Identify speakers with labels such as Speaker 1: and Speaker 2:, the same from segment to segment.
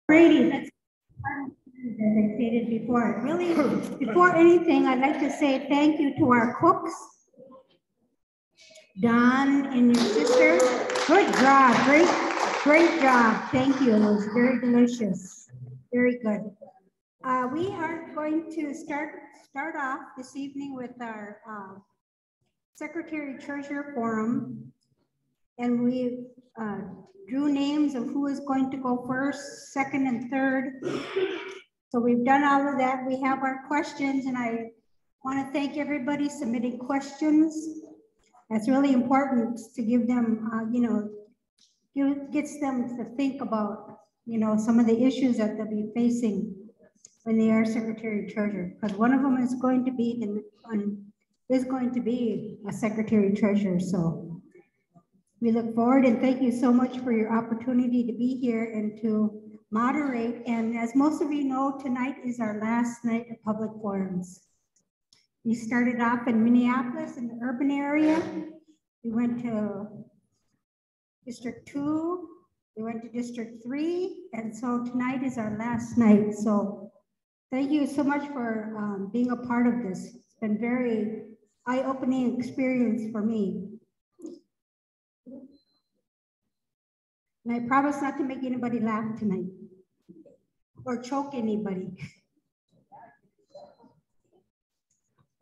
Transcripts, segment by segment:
Speaker 1: Brady, that's as I stated before. Really, before anything, I'd like to say thank you to our cooks, Don and your sister. Good job, great job. Thank you. It was very delicious, very good. We are going to start off this evening with our Secretary Treasurer Forum, and we drew names of who is going to go first, second, and third. So we've done all of that. We have our questions, and I want to thank everybody submitting questions. That's really important to give them, gets them to think about, some of the issues that they'll be facing when they are Secretary Treasurer, because one of them is going to be a Secretary Treasurer. So we look forward, and thank you so much for your opportunity to be here and to moderate. And as most of you know, tonight is our last night of public forums. We started off in Minneapolis in the urban area. We went to District 2, we went to District 3, and so tonight is our last night. So thank you so much for being a part of this. It's been very eye-opening experience for me. And I promise not to make anybody laugh tonight or choke anybody.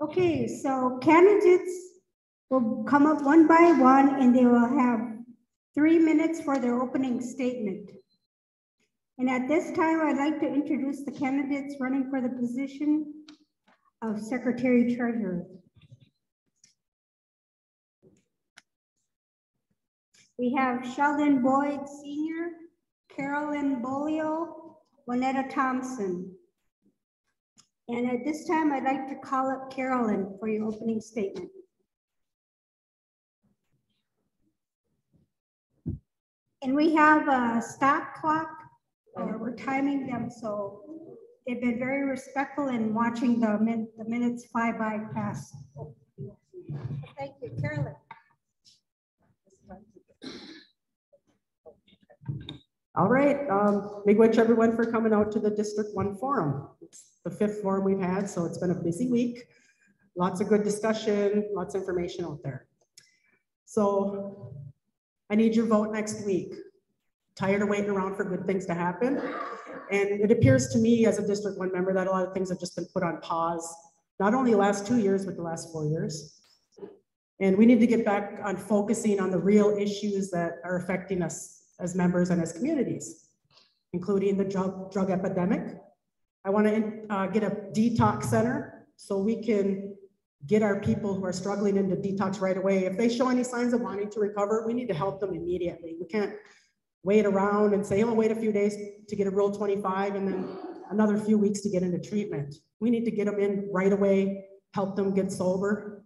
Speaker 1: Okay, so candidates will come up one by one, and they will have 3 minutes for their opening statement. And at this time, I'd like to introduce the candidates running for the position of Secretary Treasurer. We have Sheldon Boyd Sr., Carolyn Bolio, Juanetta Thompson. And at this time, I'd like to call up Carolyn for your opening statement. And we have a stop clock, we're timing them, so they've been very respectful in watching the minutes fly by past. Thank you, Carolyn.
Speaker 2: All right, miigwech everyone for coming out to the District 1 Forum. It's the 5th forum we've had, so it's been a busy week. Lots of good discussion, lots of information out there. So I need your vote next week. Tired of waiting around for good things to happen. And it appears to me as a District 1 member that a lot of things have just been put on pause, not only the last 2 years, but the last 4 years. And we need to get back on focusing on the real issues that are affecting us as members and as communities, including the drug epidemic. I want to get a detox center so we can get our people who are struggling into detox right away. If they show any signs of wanting to recover, we need to help them immediately. We can't wait around and say, oh, wait a few days to get a Rule 25 and then another few weeks to get into treatment. We need to get them in right away, help them get sober.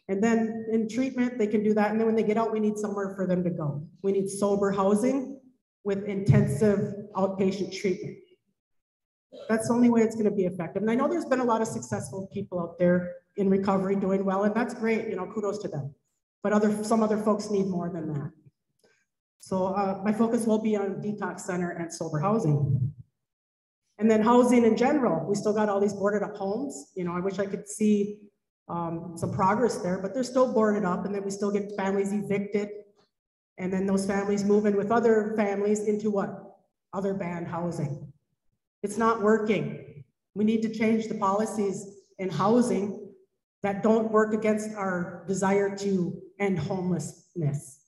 Speaker 2: And then in treatment, they can do that. And then when they get out, we need somewhere for them to go. We need sober housing with intensive outpatient treatment. That's the only way it's going to be effective. And I know there's been a lot of successful people out there in recovery doing well, and that's great, kudos to them. But some other folks need more than that. So my focus will be on detox center and sober housing. And then housing in general, we still got all these boarded up homes. I wish I could see some progress there, but they're still boarded up, and then we still get families evicted, and then those families move in with other families into what? Other banned housing. It's not working. We need to change the policies in housing that don't work against our desire to end homelessness.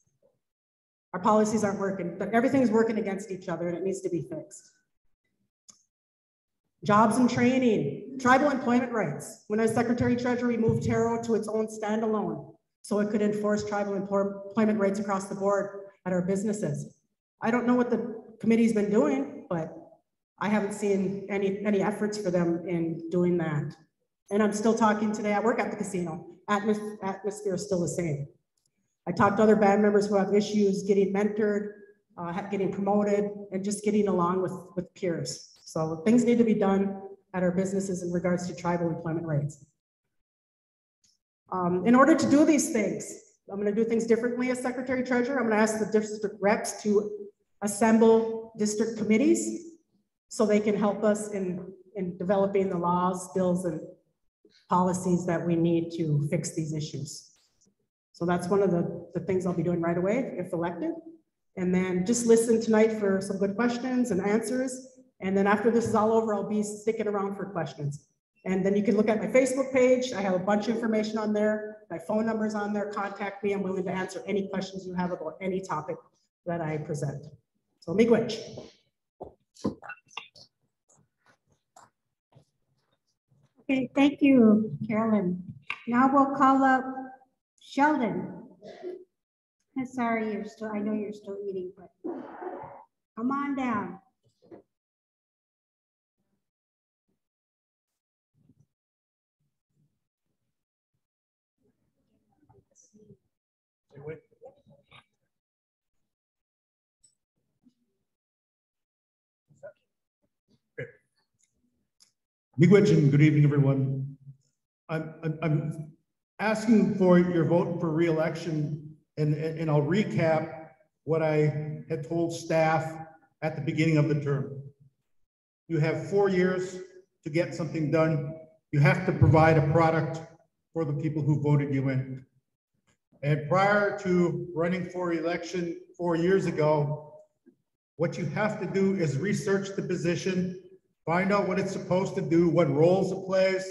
Speaker 2: Our policies aren't working, but everything's working against each other, and it needs to be fixed. Jobs and training, tribal employment rights. When I was Secretary Treasurer, we moved TARO to its own standalone so it could enforce tribal employment rights across the board at our businesses. I don't know what the committee's been doing, but I haven't seen any efforts for them in doing that. And I'm still talking today, I work at the casino. Atmosphere is still the same. I talked to other band members who have issues getting mentored, getting promoted, and just getting along with peers. So things need to be done at our businesses in regards to tribal employment rights. In order to do these things, I'm going to do things differently as Secretary Treasurer. I'm going to ask the district reps to assemble district committees so they can help us in developing the laws, bills, and policies that we need to fix these issues. So that's one of the things I'll be doing right away if elected. And then just listen tonight for some good questions and answers. And then after this is all over, I'll be sticking around for questions. And then you can look at my Facebook page. I have a bunch of information on there. My phone number's on there. Contact me. I'm willing to answer any questions you have about any topic that I present. So miigwech.
Speaker 1: Okay, thank you, Carolyn. Now we'll call up Sheldon. I'm sorry, I know you're still eating, but come on down.
Speaker 3: Miigwech and good evening, everyone. I'm asking for your vote for re-election, and I'll recap what I had told staff at the beginning of the term. You have 4 years to get something done. You have to provide a product for the people who voted you in. And prior to running for election 4 years ago, what you have to do is research the position, find out what it's supposed to do, what roles it plays.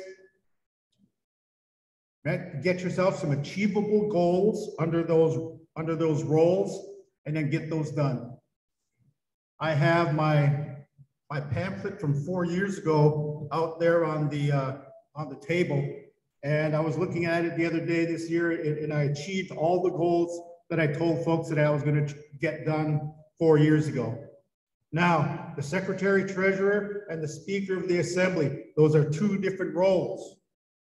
Speaker 3: Get yourself some achievable goals under those roles, and then get those done. I have my pamphlet from 4 years ago out there on the table, and I was looking at it the other day this year, and I achieved all the goals that I told folks that I was going to get done 4 years ago. Now, the Secretary Treasurer and the Speaker of the Assembly, those are two different roles.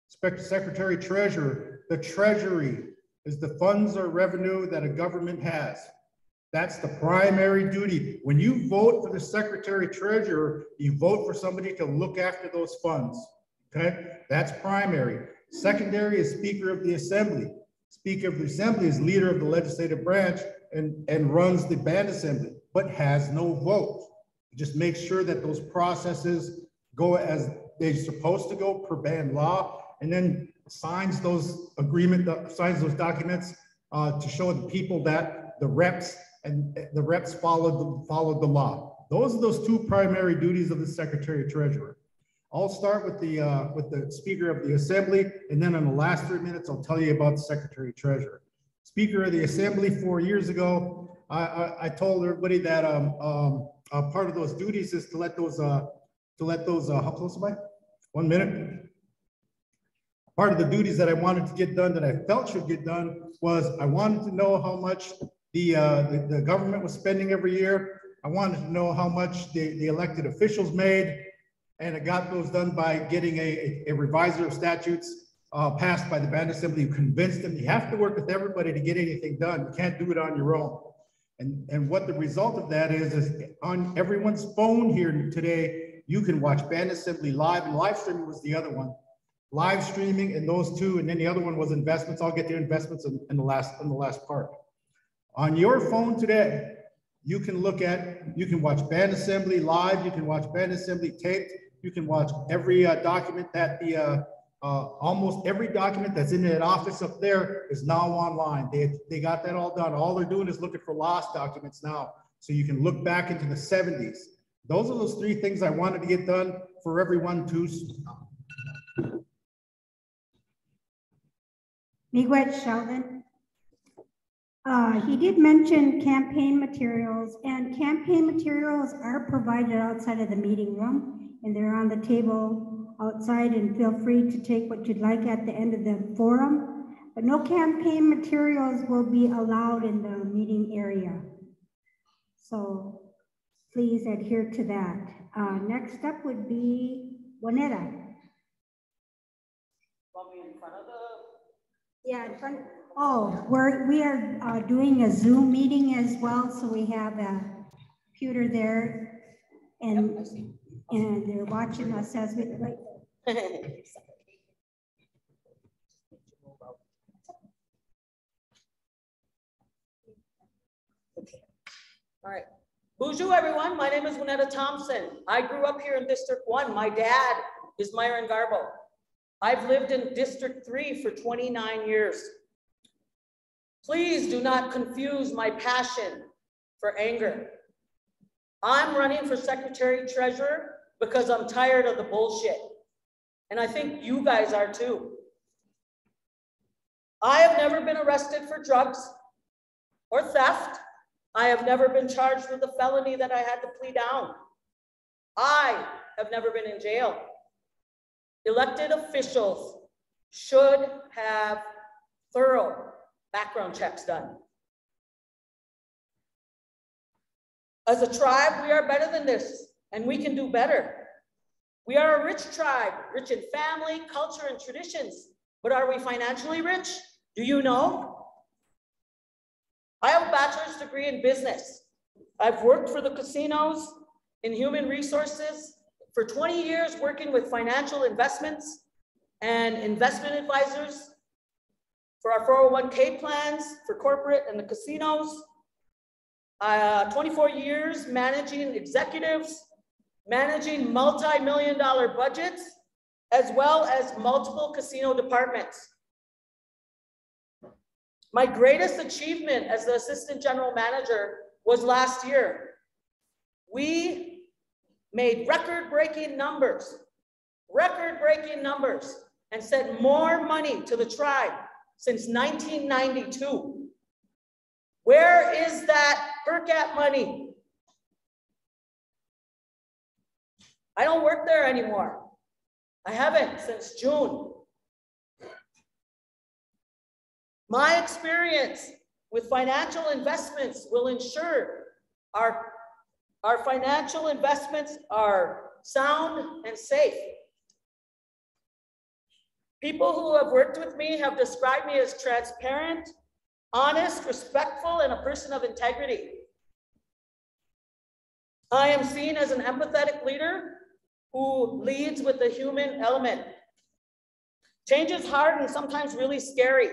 Speaker 3: Secretary Treasurer, the Treasury is the funds or revenue that a government has. That's the primary duty. When you vote for the Secretary Treasurer, you vote for somebody to look after those funds, okay? That's primary. Secondary is Speaker of the Assembly. Speaker of the Assembly is leader of the legislative branch and runs the band assembly, but has no vote. Just make sure that those processes go as they're supposed to go per band law, and then signs those documents to show the people that the reps followed the law. Those are those two primary duties of the Secretary Treasurer. I'll start with the Speaker of the Assembly, and then in the last 3 minutes, I'll tell you about the Secretary Treasurer. Speaker of the Assembly 4 years ago, I told everybody that part of those duties is to let those how close am I? 1 minute. Part of the duties that I wanted to get done that I felt should get done was I wanted to know how much the government was spending every year. I wanted to know how much the elected officials made, and I got those done by getting a revisor of statutes passed by the band assembly who convinced them you have to work with everybody to get anything done. You can't do it on your own. And what the result of that is on everyone's phone here today, you can watch band assembly live, and live streaming was the other one. Live streaming and those two, and then the other one was investments. I'll get to investments in the last part. On your phone today, you can watch band assembly live, you can watch band assembly taped, you can watch every document that almost every document that's in that office up there is now online. They got that all done. All they're doing is looking for lost documents now. So you can look back into the 70s. Those are those three things I wanted to get done for everyone to.
Speaker 1: Miigwech, Sheldon. He did mention campaign materials, and campaign materials are provided outside of the meeting room, and they're on the table outside, and feel free to take what you'd like at the end of the forum. But no campaign materials will be allowed in the meeting area. So please adhere to that. Next up would be Juanita. Yeah, in front. Oh, we are doing a Zoom meeting as well, so we have a computer there, and they're watching us as we.
Speaker 4: All right. Bonjour, everyone. My name is Winetta Thompson. I grew up here in District 1. My dad is Myron Garbo. I've lived in District 3 for 29 years. Please do not confuse my passion for anger. I'm running for Secretary Treasurer because I'm tired of the bullshit. And I think you guys are too. I have never been arrested for drugs or theft. I have never been charged with a felony that I had to plea down. I have never been in jail. Elected officials should have thorough background checks done. As a tribe, we are better than this, and we can do better. We are a rich tribe, rich in family, culture, and traditions. But are we financially rich? Do you know? I have a bachelor's degree in business. I've worked for the casinos in human resources for 20 years, working with financial investments and investment advisors for our 401k plans for corporate and the casinos. 24 years managing executives, managing multi-million-dollar budgets, as well as multiple casino departments. My greatest achievement as the assistant general manager was last year. We made record-breaking numbers, and sent more money to the tribe since 1992. Where is that per cap money? I don't work there anymore. I haven't since June. My experience with financial investments will ensure our financial investments are sound and safe. People who have worked with me have described me as transparent, honest, respectful, and a person of integrity. I am seen as an empathetic leader who leads with the human element. Change is hard and sometimes really scary.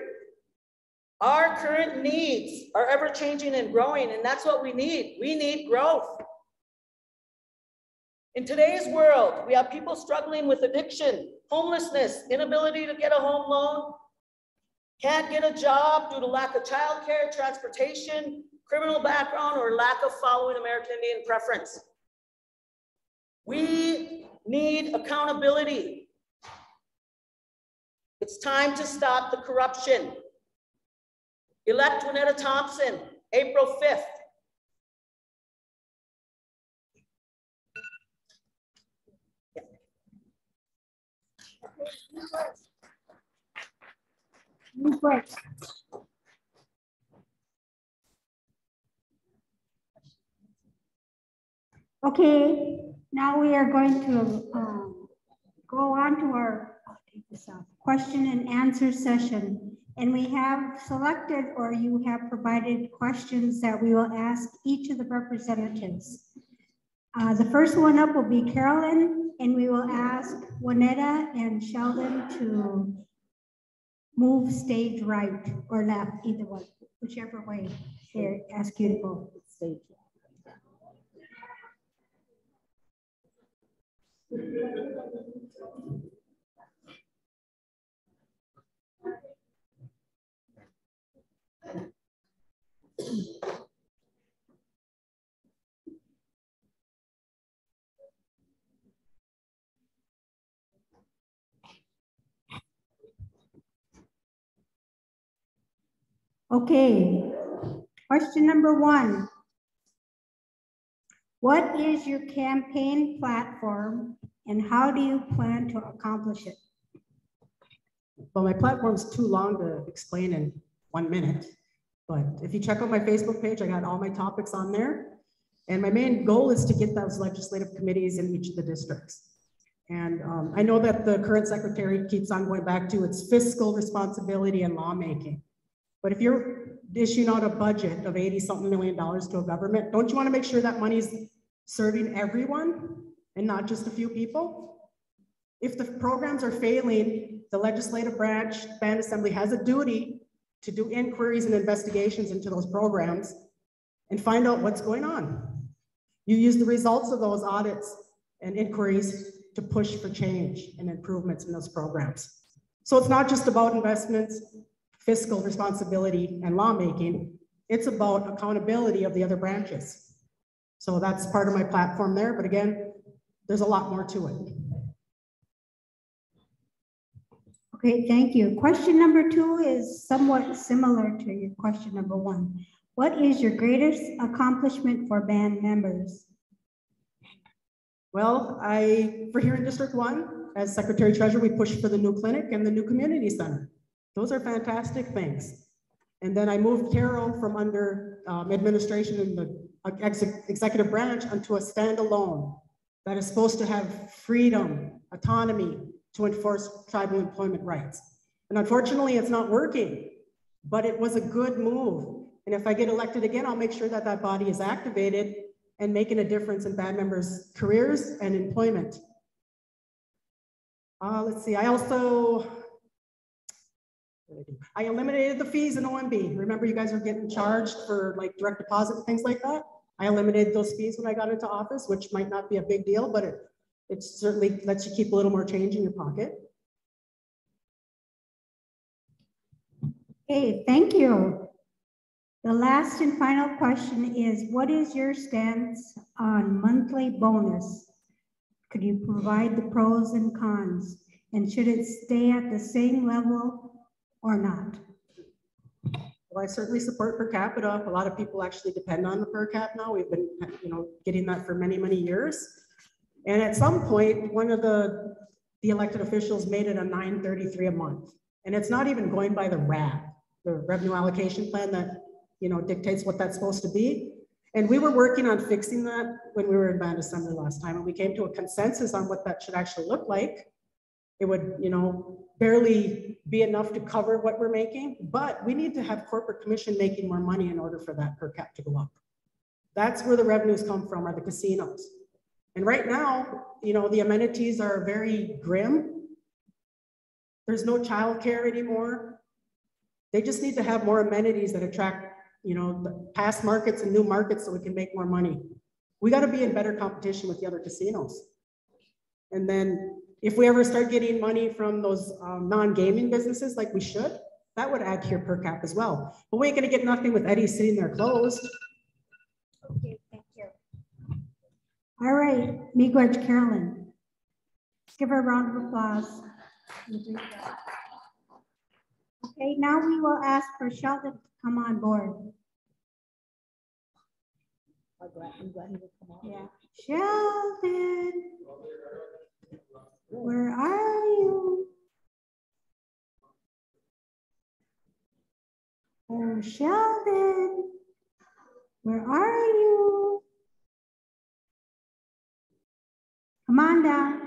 Speaker 4: Our current needs are ever changing and growing, and that's what we need. We need growth. In today's world, we have people struggling with addiction, homelessness, inability to get a home loan, can't get a job due to lack of childcare, transportation, criminal background, or lack of following American Indian preference. We need accountability. It's time to stop the corruption. Elect Winetta Thompson, April 5th.
Speaker 1: Okay, now we are going to go on to our question and answer session. And we have selected, or you have provided questions that we will ask each of the representatives. The first one up will be Carolyn, and we will ask Winetta and Sheldon to move stage right or left, either one, whichever way they ask you to go. Stage. Okay, question number 1. What is your campaign platform and how do you plan to accomplish it?
Speaker 2: Well, my platform's too long to explain in 1 minute, but if you check out my Facebook page, I got all my topics on there. And my main goal is to get those legislative committees in each of the districts. And I know that the current secretary keeps on going back to its fiscal responsibility and lawmaking. But if you're dishing out a budget of $80-something million to a government, don't you want to make sure that money's serving everyone and not just a few people? If the programs are failing, the legislative branch, band assembly has a duty to do inquiries and investigations into those programs and find out what's going on. You use the results of those audits and inquiries to push for change and improvements in those programs. So it's not just about investments, fiscal responsibility, and lawmaking. It's about accountability of the other branches. So that's part of my platform there. But again, there's a lot more to it.
Speaker 1: Okay, thank you. Question number 2 is somewhat similar to your question number 1. What is your greatest accomplishment for band members?
Speaker 2: Well, for here in District 1, as Secretary Treasurer, we pushed for the new clinic and the new community center. Those are fantastic things. And then I moved Carol from under administration in the executive branch onto a standalone that is supposed to have freedom, autonomy to enforce tribal employment rights. And unfortunately, it's not working, but it was a good move. And if I get elected again, I'll make sure that that body is activated and making a difference in band members' careers and employment. Let's see, I eliminated the fees in OMB. Remember, you guys are getting charged for like direct deposit and things like that? I eliminated those fees when I got into office, which might not be a big deal, but it certainly lets you keep a little more change in your pocket.
Speaker 1: Okay, thank you. The last and final question is, what is your stance on monthly bonus? Could you provide the pros and cons? And should it stay at the same level or not?
Speaker 2: Well, I certainly support per capita. A lot of people actually depend on the per cap now. We've been, getting that for many, many years. And at some point, one of the elected officials made it a $9.33 a month. And it's not even going by the RAP, the revenue allocation plan that, dictates what that's supposed to be. And we were working on fixing that when we were in band assembly last time, and we came to a consensus on what that should actually look like. It would, barely be enough to cover what we're making, but we need to have corporate commission making more money in order for that per cap to go up. That's where the revenues come from, are the casinos. And right now, the amenities are very grim. There's no childcare anymore. They just need to have more amenities that attract, the past markets and new markets so we can make more money. We got to be in better competition with the other casinos. And then if we ever start getting money from those non-gaming businesses like we should, that would add to your per cap as well. But we ain't going to get nothing with Eddie sitting there closed.
Speaker 1: Okay, thank you. All right, Miigwech Carolyn. Let's give her a round of applause. Okay, now we will ask for Sheldon to come on board. I'm glad he would come on. Yeah, Sheldon, where are you? Oh, Sheldon, where are you? Come on down.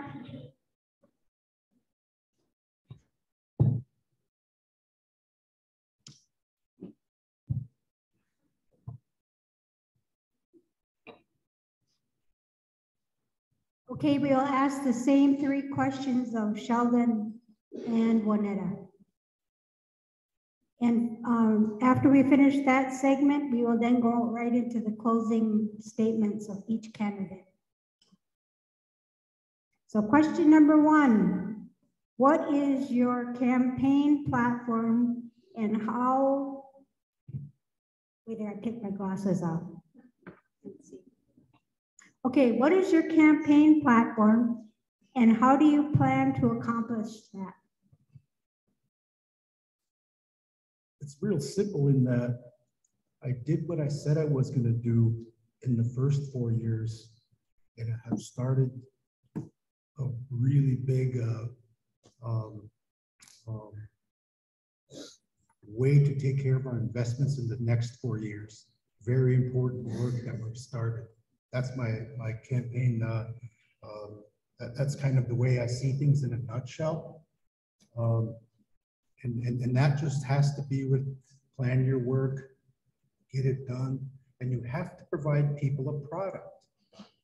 Speaker 1: Okay, we'll ask the same 3 questions of Sheldon and Juanetta. And after we finish that segment, we will then go right into the closing statements of each candidate. So question number 1, what is your campaign platform and how, wait, I take my glasses off. Let's see. Okay, what is your campaign platform and how do you plan to accomplish that?
Speaker 3: It's real simple in that I did what I said I was going to do in the first 4 years, and I have started a really big way to take care of our investments in the next 4 years. Very important work that we've started. That's my campaign. That's kind of the way I see things in a nutshell. And that just has to be with plan your work, get it done, and you have to provide people a product.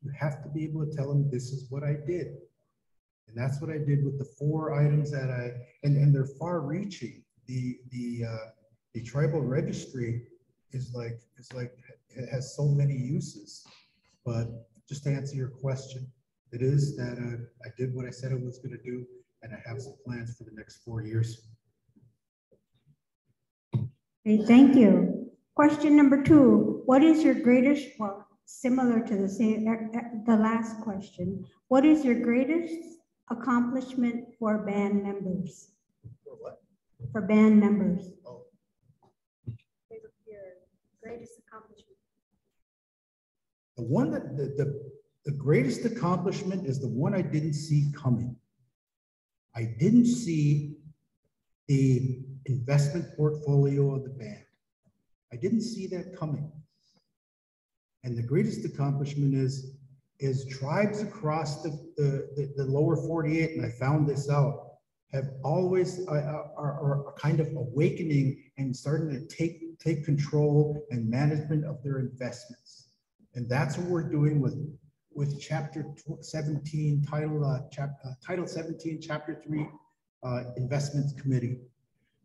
Speaker 3: You have to be able to tell them this is what I did. And that's what I did with the 4 items that and they're far reaching. The tribal registry is like, it has so many uses. But just to answer your question, it is that I did what I said I was going to do, and I have some plans for the next 4 years.
Speaker 1: Okay, thank you. Question number 2, what is your greatest, well, similar to the last question, what is your greatest accomplishment for band members?
Speaker 3: For what?
Speaker 1: For band members.
Speaker 3: Oh.
Speaker 1: Your greatest accomplishment.
Speaker 3: The one that the greatest accomplishment is the one I didn't see coming. I didn't see the investment portfolio of the band. I didn't see that coming. And the greatest accomplishment is tribes across the lower 48, and I found this out, have always are kind of awakening and starting to take control and management of their investments. And that's what we're doing with Chapter 17, Title 17, Chapter 3 Investments Committee.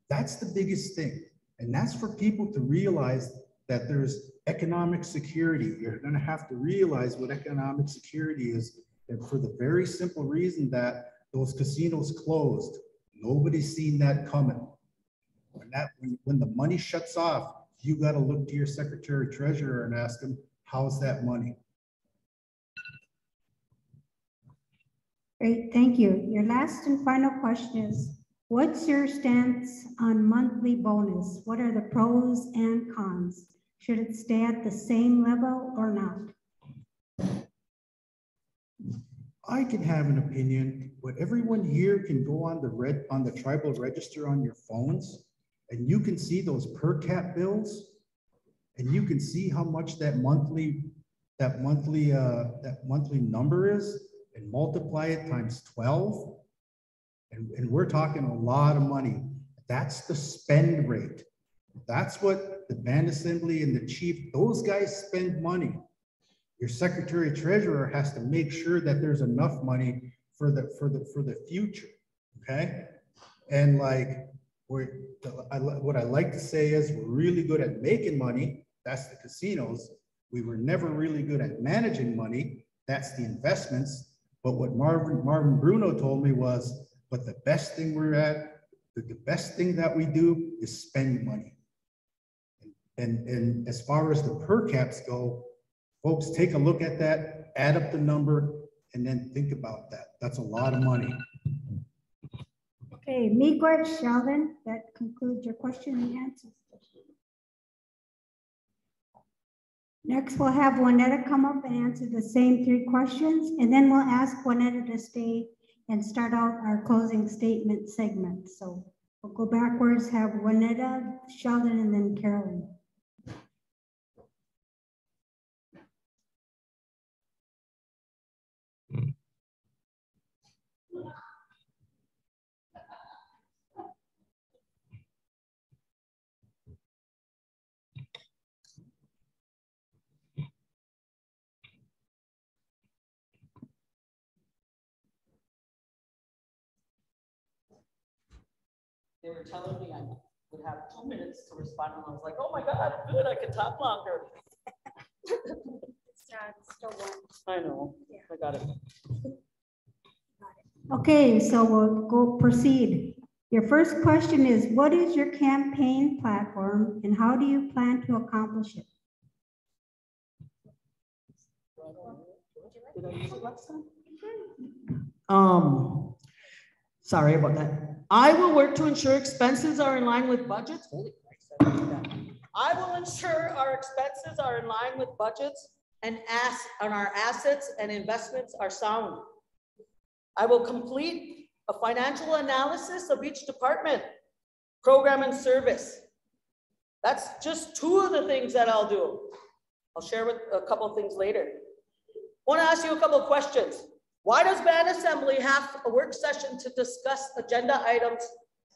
Speaker 3: That's the biggest thing. And that's for people to realize that there's economic security. You're going to have to realize what economic security is, and for the very simple reason that those casinos closed. Nobody's seen that coming. When the money shuts off, you got to look to your Secretary Treasurer and ask him, how's that money?
Speaker 1: Great, thank you. Your last and final question is, what's your stance on monthly bonus? What are the pros and cons? Should it stay at the same level or not?
Speaker 3: I can have an opinion, but everyone here can go on the tribal register on your phones, and you can see those per cap bills, and you can see how much that monthly number is, and multiply it times 12. And we're talking a lot of money. That's the spend rate. That's what the band assembly and the chief, those guys spend money. Your Secretary Treasurer has to make sure that there's enough money for the future. Okay. And like what I like to say is we're really good at making money. That's the casinos. We were never really good at managing money. That's the investments. But what Marvin Bruno told me was, but the best thing we're at, the best thing that we do is spend money. And as far as the per caps go, folks, take a look at that, add up the number, and then think about that. That's a lot of money.
Speaker 1: Okay, Miigwech, Sheldon, that concludes your question and answers. Next, we'll have Juanetta come up and answer the same 3 questions, and then we'll ask Juanetta to stay and start out our closing statement segment. So we'll go backwards, have Juanetta, Sheldon, and then Carolyn.
Speaker 4: They were telling me I would have 2 minutes to respond, and I was like, oh my God, good, I can talk longer.
Speaker 1: Still one.
Speaker 4: I know, yeah. I got it.
Speaker 1: Okay, so we'll proceed. Your first question is, what is your campaign platform and how do you plan to accomplish it?
Speaker 4: Did I use it last time?
Speaker 5: Sorry about that. I will work to ensure expenses are in line with budgets. Holy Christ, I did that.
Speaker 4: I will ensure our expenses are in line with budgets and our assets and investments are sound. I will complete a financial analysis of each department, program, and service. That's just 2 of the things that I'll do. I'll share with a couple of things later. I want to ask you a couple of questions. Why does Band Assembly have a work session to discuss agenda items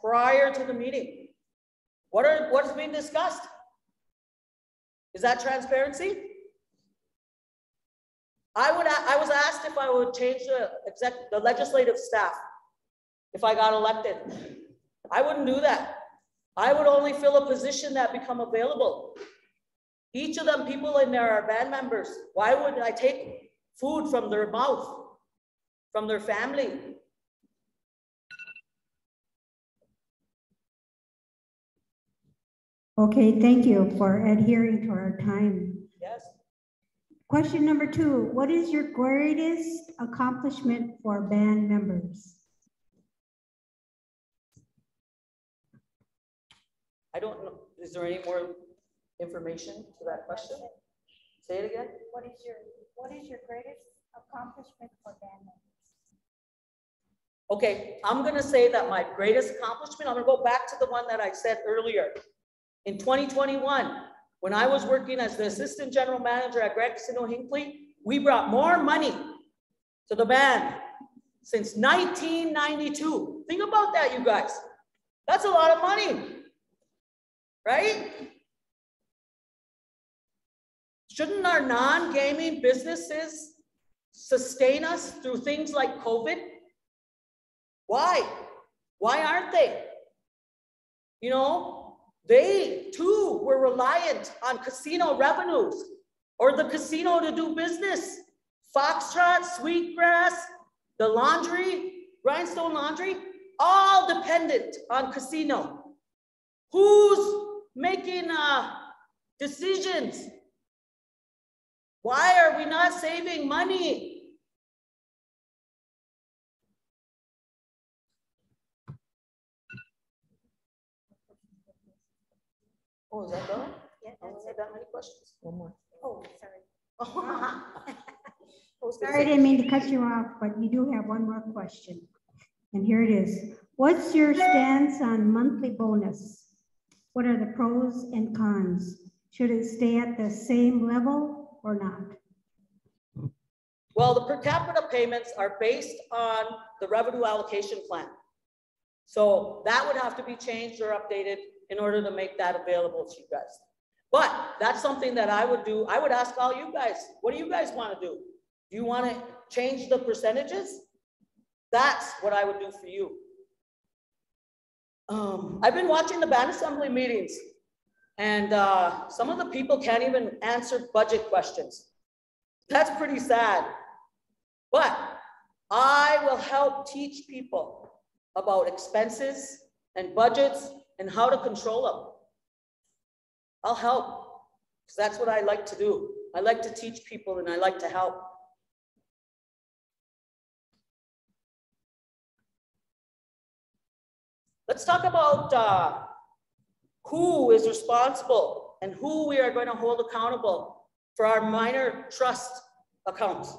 Speaker 4: prior to the meeting? What's being discussed? Is that transparency? I was asked if I would change the legislative staff if I got elected. I wouldn't do that. I would only fill a position that become available. Each of them people in there are band members. Why would I take food from their mouth, from their family?
Speaker 1: Okay, thank you for adhering to our time.
Speaker 4: Yes.
Speaker 1: Question number 2, what is your greatest accomplishment for band members?
Speaker 4: I don't know. Is there any more information to that question? Say it again.
Speaker 6: What is your greatest accomplishment for band members?
Speaker 4: Okay, I'm gonna say that my greatest accomplishment, I'm gonna go back to the one that I said earlier. In 2021, when I was working as the assistant general manager at Grand Casino Hinckley, we brought more money to the band since 1992. Think about that, you guys. That's a lot of money, right? Shouldn't our non-gaming businesses sustain us through things like COVID? Why? Why aren't they? You know, they too were reliant on casino revenues or the casino to do business. Foxtrot, Sweetgrass, the laundry, Rhinestone Laundry, all dependent on casino. Who's making decisions? Why are we not saving money? Oh, is that done?
Speaker 6: Yeah,
Speaker 4: I
Speaker 6: that's
Speaker 4: only had that many questions. One more.
Speaker 6: Oh, sorry.
Speaker 1: Sorry, I didn't mean to cut you off, but you do have one more question. And here it is. What's your stance on monthly bonus? What are the pros and cons? Should it stay at the same level or not?
Speaker 4: Well, the per capita payments are based on the revenue allocation plan. So that would have to be changed or updated in order to make that available to you guys. But that's something that I would do. I would ask all you guys, what do you guys want to do? Do you want to change the percentages? That's what I would do for you. I've been watching the band assembly meetings, and some of the people can't even answer budget questions. That's pretty sad. But I will help teach people about expenses and budgets and how to control them. I'll help, because that's what I like to do. I like to teach people and I like to help. Let's talk about who is responsible and who we are going to hold accountable for our minor trust accounts.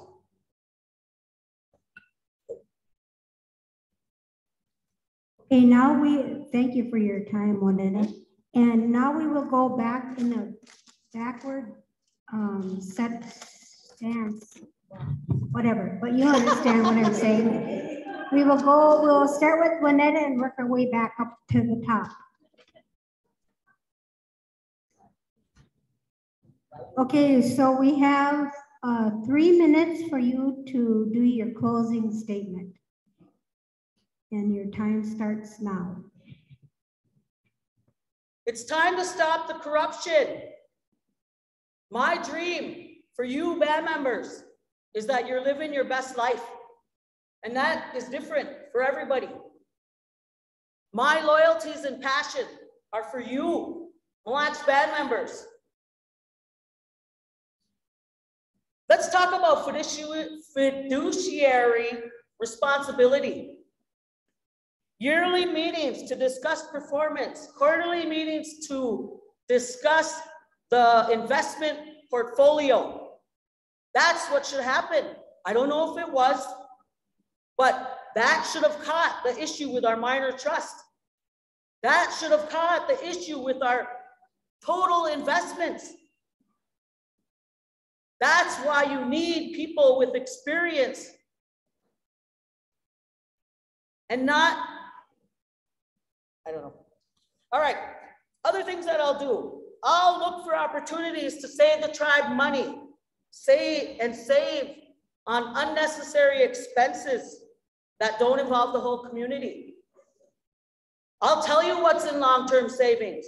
Speaker 1: Okay, now thank you for your time, Juanita. And now we will go back in the backward set stance, whatever, but you understand what I'm saying. We'll start with Juanita and work our way back up to the top. Okay, so we have 3 minutes for you to do your closing statement. And your time starts now.
Speaker 4: It's time to stop the corruption. My dream for you band members is that you're living your best life. And that is different for everybody. My loyalties and passion are for you, Mille Lacs band members. Let's talk about fiduciary responsibility. Yearly meetings to discuss performance, quarterly meetings to discuss the investment portfolio. That's what should happen. I don't know if it was, but that should have caught the issue with our minor trust. That should have caught the issue with our total investments. That's why you need people with experience and not, I don't know. All right, other things that I'll do. I'll look for opportunities to save the tribe money, save on unnecessary expenses that don't involve the whole community. I'll tell you what's in long-term savings.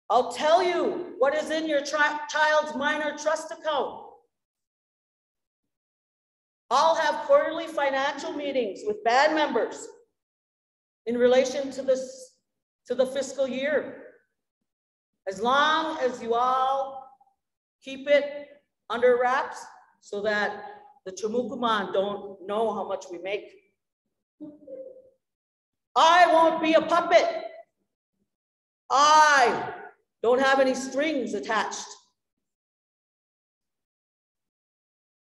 Speaker 4: I'll tell you what is in your child's minor trust account. I'll have quarterly financial meetings with band members in relation to the fiscal year. As long as you all keep it under wraps so that the Chamukuman don't know how much we make. I won't be a puppet. I don't have any strings attached.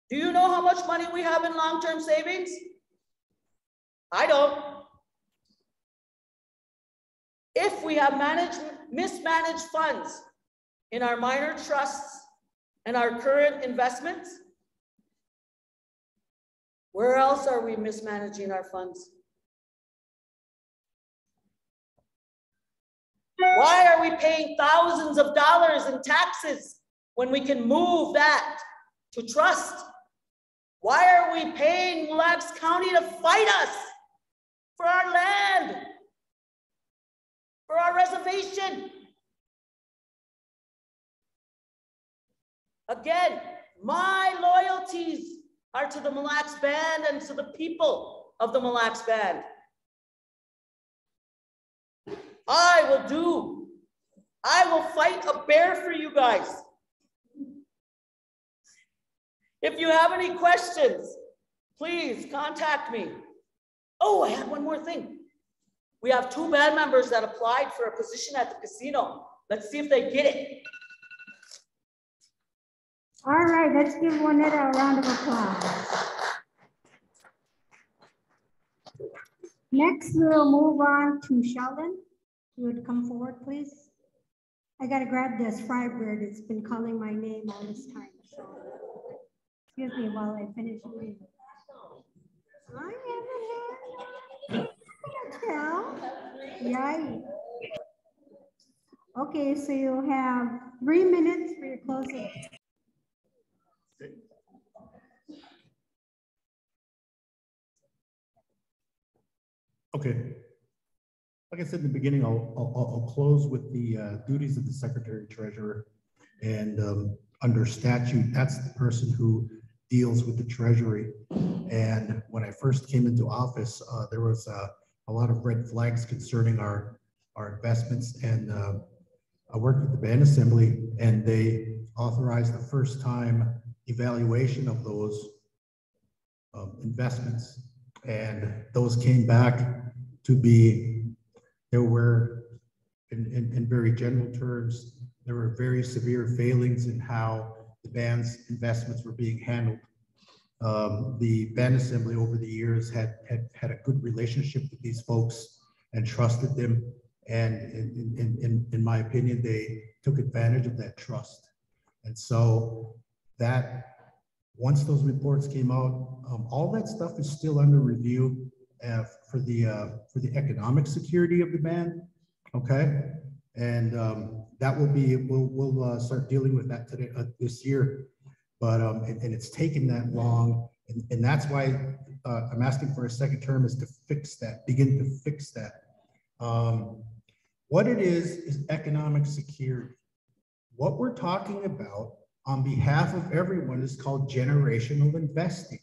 Speaker 4: Do you know how much money we have in long-term savings? I don't. If we have mismanaged funds in our minor trusts and our current investments, where else are we mismanaging our funds? Why are we paying thousands of dollars in taxes when we can move that to trust? Why are we paying Mille Lacs County to fight us for our land, for our reservation? Again, my loyalties are to the Mille Lacs Band and to the people of the Mille Lacs Band. I will fight a bear for you guys. If you have any questions, please contact me. Oh, I had one more thing. We have 2 band members that applied for a position at the casino. Let's see if they get it.
Speaker 1: All right, let's give Juanetta a round of applause. Next, we'll move on to Sheldon. You would come forward, please. I gotta grab this fry bird. It's been calling my name all this time. So excuse me while I finish eating. I haven't had. Yikes. Okay, so you have 3 minutes for your closing.
Speaker 3: Okay. Like I said in the beginning, I'll close with the duties of the Secretary Treasurer. And under statute, that's the person who deals with the Treasury. And when I first came into office, there was a lot of red flags concerning our investments. And I worked with the Band Assembly, and they authorized the first time evaluation of those investments. And those came back to be, there were, in very general terms, there were very severe failings in how the band's investments were being handled. The Band Assembly over the years had a good relationship with these folks and trusted them. And in my opinion, they took advantage of that trust. And so that, once those reports came out, all that stuff is still under review for the economic security of the band. Okay, and that will be, we'll start dealing with that today, this year. But and it's taken that long, and that's why I'm asking for a second term, is to fix that, begin to fix that. What it is economic security. What we're talking about on behalf of everyone is called generational investing.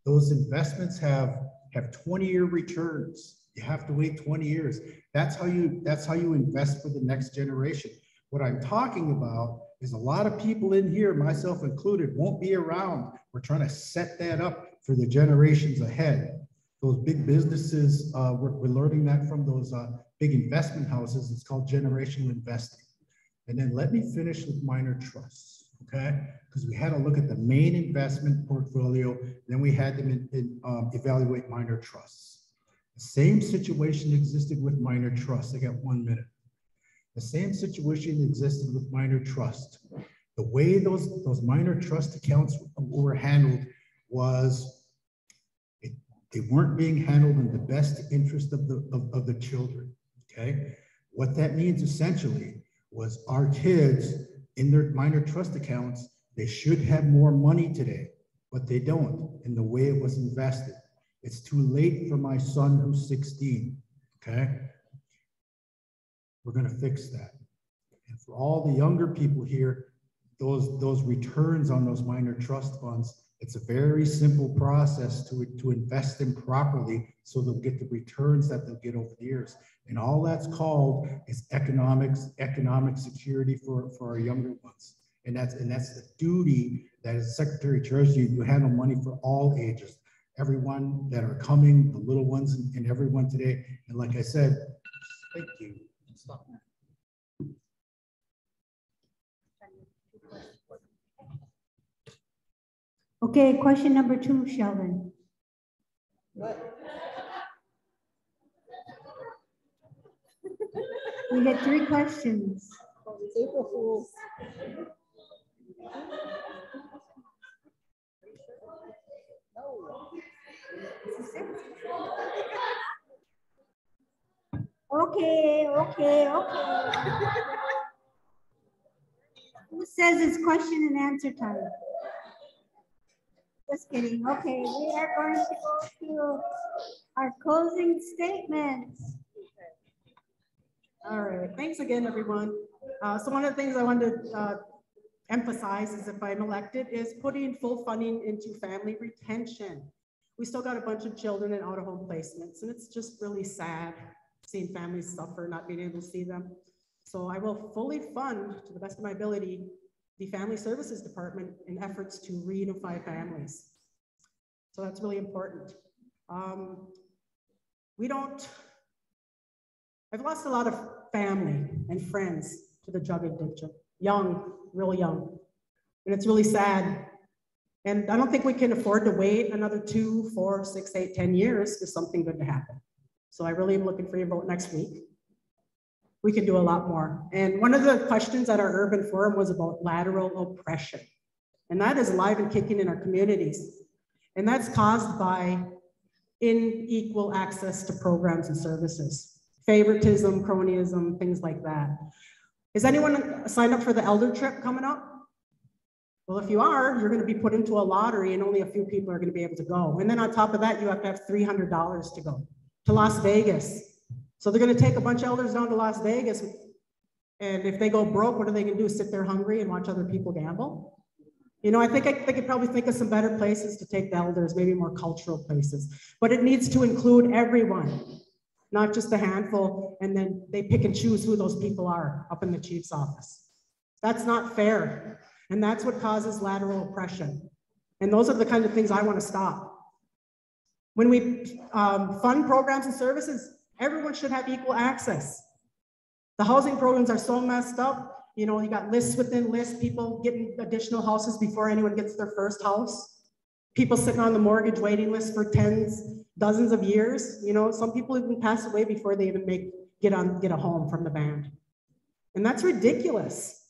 Speaker 3: Those investments have 20-year returns. You have to wait 20 years. That's how you invest for the next generation. What I'm talking about is a lot of people in here, myself included, won't be around. We're trying to set that up for the generations ahead. Those big businesses, we're learning that from those big investment houses. It's called generational investing. And then let me finish with minor trusts, okay? Because we had to look at the main investment portfolio, then we had them evaluate minor trusts. The same situation existed with minor trusts. I got 1 minute. The same situation existed with minor trust. The way those minor trust accounts were handled was they weren't being handled in the best interest of the children, okay? What that means essentially was our kids in their minor trust accounts, they should have more money today, but they don't in the way it was invested. It's too late for my son who's 16, okay? We're gonna fix that. And And for all the younger people here, those returns on those minor trust funds, it's a very simple process to invest them properly so they'll get the returns that they'll get over the years. And all that's called is economic security for our younger ones. And that's the duty that as Secretary Treasurer, you handle money for all ages, everyone that are coming, the little ones and everyone today. And like I said, thank you. Stop.
Speaker 1: Okay, question number 2, Sheldon. We get 3 questions.
Speaker 6: April Fools.
Speaker 1: Okay. Who says it's question and answer time? Just kidding. Okay, we are going to go to our closing statements.
Speaker 2: All right, thanks again, everyone. So one of the things I wanted to emphasize is if I'm elected is putting full funding into family retention. We still got a bunch of children in out-of-home placements, and it's just really sad seeing families suffer, not being able to see them. So I will fully fund, to the best of my ability, the Family Services Department in efforts to reunify families. So that's really important. I've lost a lot of family and friends to the drug addiction, young, real young. And it's really sad. And I don't think we can afford to wait another 2, 4, 6, 8, 10 years for something good to happen. So I really am looking for your vote next week. We can do a lot more. And one of the questions at our urban forum was about lateral oppression. And that is alive and kicking in our communities. And that's caused by unequal access to programs and services, favoritism, cronyism, things like that. Is anyone signed up for the elder trip coming up? Well, if you are, you're going to be put into a lottery and only a few people are going to be able to go. And then on top of that, you have to have $300 to go to Las Vegas. So they're going to take a bunch of elders down to Las Vegas. And if they go broke, what are they going to do? Sit there hungry and watch other people gamble? You know, I think they could probably think of some better places to take the elders, maybe more cultural places. But it needs to include everyone, not just a handful, and then they pick and choose who those people are up in the chief's office. That's not fair. And that's what causes lateral oppression. And those are the kind of things I want to stop. When we fund programs and services, everyone should have equal access. The housing programs are so messed up. You know, you got lists within lists, people getting additional houses before anyone gets their first house. People sitting on the mortgage waiting list for dozens of years. You know, some people even pass away before they even get a home from the band. And that's ridiculous.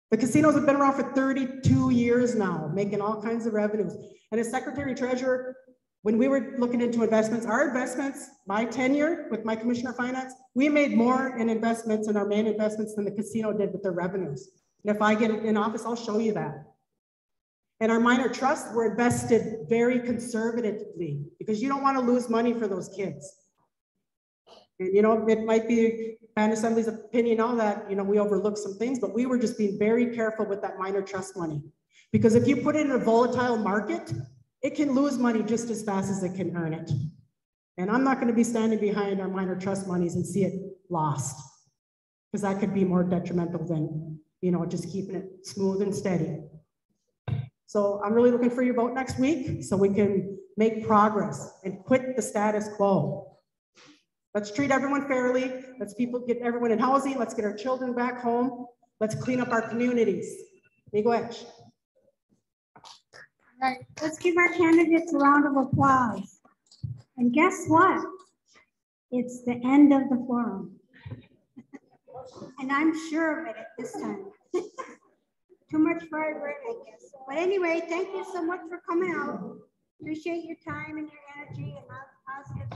Speaker 2: The casinos have been around for 32 years now, making all kinds of revenues. And as Secretary Treasurer, when we were looking into investments, our investments, my tenure with my Commissioner of Finance, we made more in investments in our main investments than the casino did with their revenues. And if I get in office, I'll show you that. And our minor trusts were invested very conservatively because you don't want to lose money for those kids. And you know, it might be Band Assembly's opinion all that, you know, we overlooked some things, but we were just being very careful with that minor trust money. Because if you put it in a volatile market, it can lose money just as fast as it can earn it. And I'm not going to be standing behind our minor trust monies and see it lost, because that could be more detrimental than, you know, just keeping it smooth and steady. So I'm really looking for your vote next week so we can make progress and quit the status quo. Let's treat everyone fairly. Let's get everyone in housing. Let's get our children back home. Let's clean up our communities. Miigwech.
Speaker 1: Right. Let's give our candidates a round of applause. And guess what? It's the end of the forum. And I'm sure of it at this time. Too much for our brain, I guess. But anyway, thank you so much for coming out. Appreciate your time and your energy and positive.